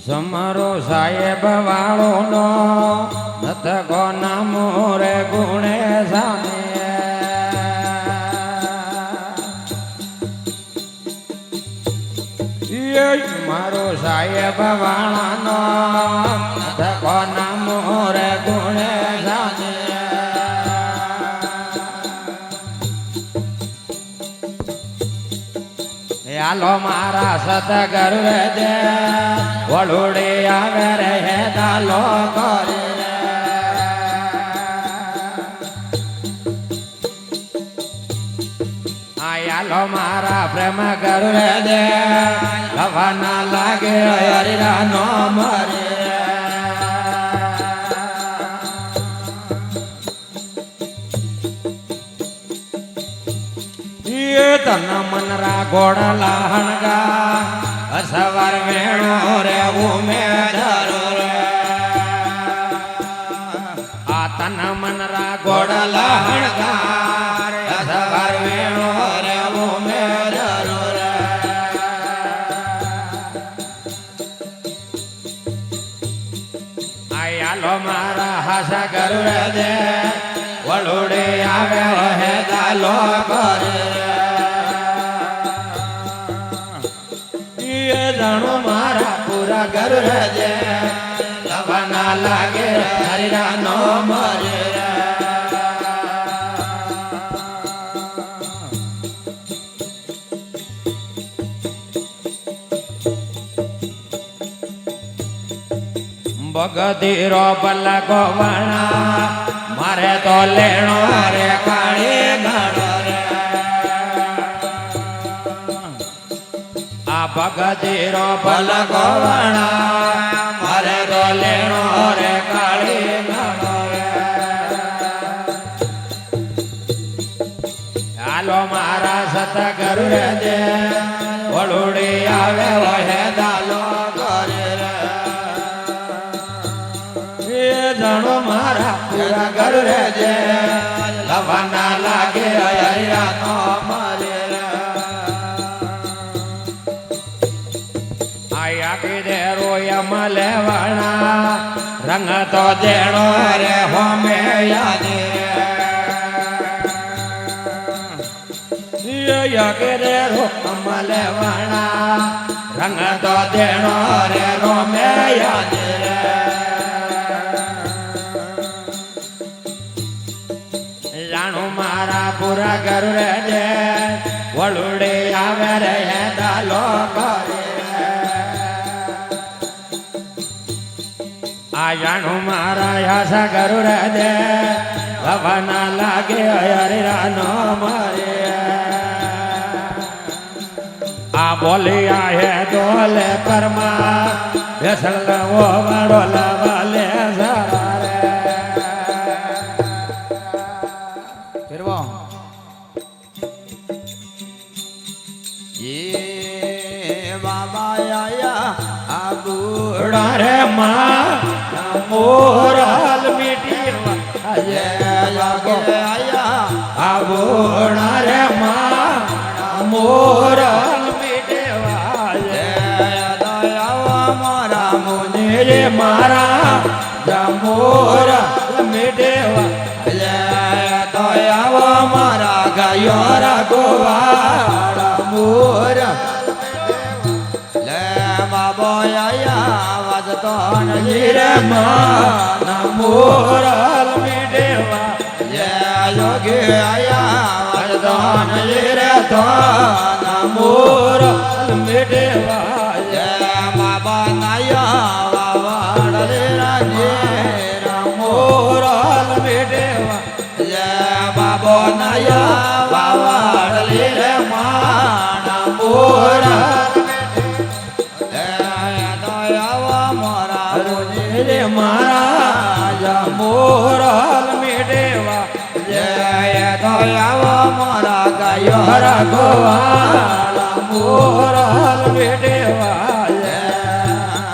સમરો સાહેબ વાળો નો નત કોના મોરે ગુણે સામે મારો સાહેબ વાળાનો નત કોના મોરે ગુણે સામે હાલો મારા સતગર દે વડુડે આવે રે દાલો કરે હાલો મારા પ્રેમ કર દે હવા ના લાગે હરિરા નો મરે તન મનરા ગોડલા હણગા અસવાર વેણો રે ઉમેદરો રે આ તન મનરા ગોડલા હણગા અસવાર વેણો રે ઉમેદરો રે આયાલો મારા હાસા કર દે વડુડે આવે હે દાલો કરે જાણો મારા પૂરા ઘર રજે લવાના લાગે હરિરા નો મરે બગધીરો બલ ગોવણા મારે તો લેણો રે કાળી ગાડો રે આ બગધીરો બલ ગોવણા મારે તો લેણો રે કાળી ગાડો રે હાલો મારા સતગર દે વડુડી આવે વહે દાલો કરે રે જાણો મારા પૂરા ઘર જે લવાના લાગે હરિરા નો મરે આયા કીધે રોયમ લેવાણા રંગ તો દેણો રે હોમે યાદ રે કીધે રોયમ લેવાણા રંગ તો દેણો રે હોમે યાદ રે જાણું મારા પૂરા ઘર દે વડુડે આવે રે દાલો કરે આ જાણું મારા આશા ઘર દે હવાના લાગે હરિરા નો મરે આ બોલિયા હે દોલે પરમા બેસલ વાળો લાવાલે સારા રે માં મોરલ મીઠી જય આયા આબોણા રે માં મોરલ મીઠેવા જય દયાવા મારા મુનિ રે મારા મોરલ મીઠેવા જય દયાવા મારા ગાયો રા ગોવાળા મોર રે માન મોરલ મીઠેવા જય યોગી આયા વરદાન રે દાન મોરલ મીઠેવા જય બાબા નાયા વાવડ રે રાજે મોરલ મીઠેવા જય બાબો નાયા વાવડ રે માન મોરલ મહારાજ મોરલ મીઠેવા જય દયાવા મારા ગાયો રઘવાળા મોરલ મીઠેવા જય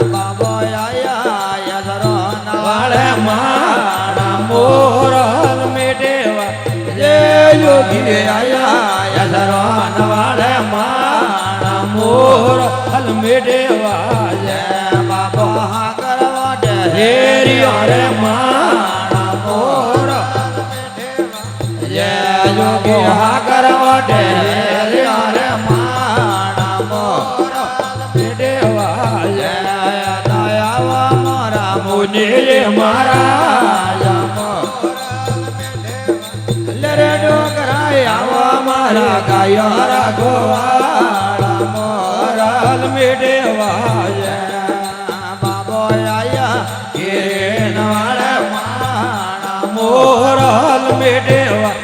બાબા આયા યસરન વાળે મારા મોરલ મીઠેવા જય યોગી આયા યસરન વાળે મારા મોરલ મીઠેવા જય બાબા રે માણા મોર જય યોગી હાકર વટે રે માણા મોર દેવા જય દયાવા મારા મુનિ મારા લરે ડોકરાય આવા મારા ગાયો રાઘવાળા મોરલ મેડેવા જય બાબો આયા કિરણ વાળા માણા મોરલ મેડેવા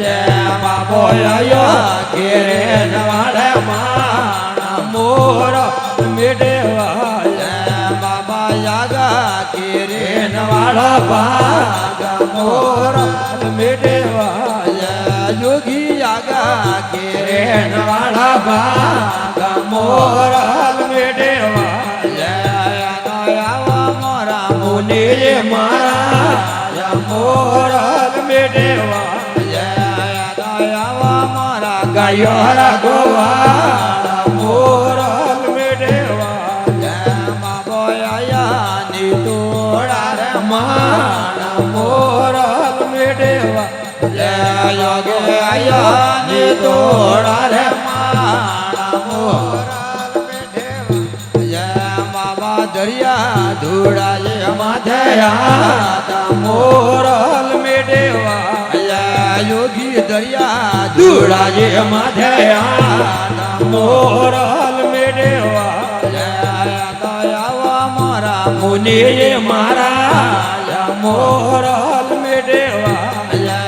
જય બાબો આયા કિરણ વાળા માણા મોરલ મેડેવા જય બાબા યાગા કિરણ વાળા ભાગા મોરલ મેડેવા જય યોગી યાગા કિરણ વાળા ભાગા મોરલ મેડેવા જય દયાવા મારા મુનિ મારા મોરલ મેડેવા જય દયાવા મારા ગાયો રાઘવાળા મોરલ મેડેવા જય બાબો આયા ની તોડા રે માણા મોરલ મેડેવા જય યોગે આયા ની તોડા રે માણા મોરલ દરિયા ધૂળાએ માથે આતા મોરલ મેડેવા જય યોગી દરિયા ધૂળાએ માથે આતા મોરલ મેડેવા જય દયાવા મારા મુનિ મારા મોરલ મેડેવા જય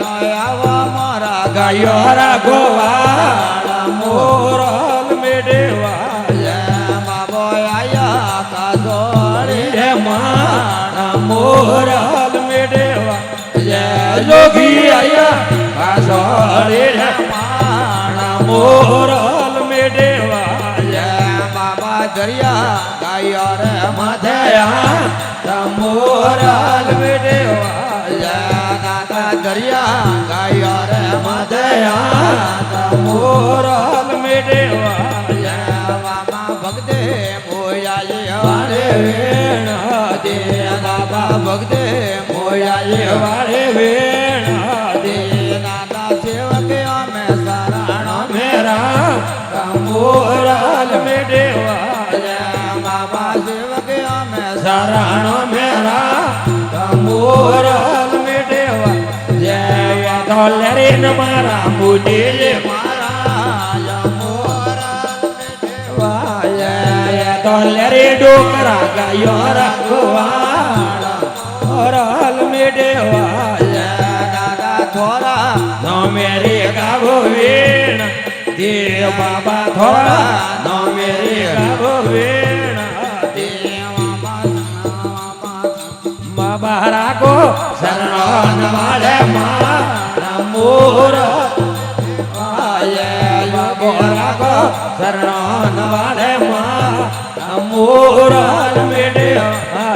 દયાવા મારા ગાયો રાઘવાળા મોરલ મેડેવા માણા મોરલ મેડેવા જય યોગી આયા કાસોડે રે માણા મોરલ મેડેવા જય બાબા દરિયા ગાયો રે માથે મોરલ મેડેવા જય દાદા દરિયા ગાયો રે માથે મોરલ મેડેવા જય બાબા ભગદે મોયા વાળે વેણા દે બાબા ભગદે મોયા વાળે વેણા દે દાદા સેવક અમે સારાણો મેરા મોરલ મેડેવા જય બાબા સેવક અમે સારાણો મેરા મોરલ મેડેવા જય દોલરે મારા મુનિ મારા દોલરે ડોકરા ગાયો રાઘવાળા મોરલ મેડેવા જય દાદા થોરા નો મેરે ગાવો વેણ દે બાબા થોરા નો મેરે ગાવો વેણ દે બાબા રાખો શરણ વાળે મારા મોરલ રાખો શરણ વાળે મારા મોરલ મેડેવા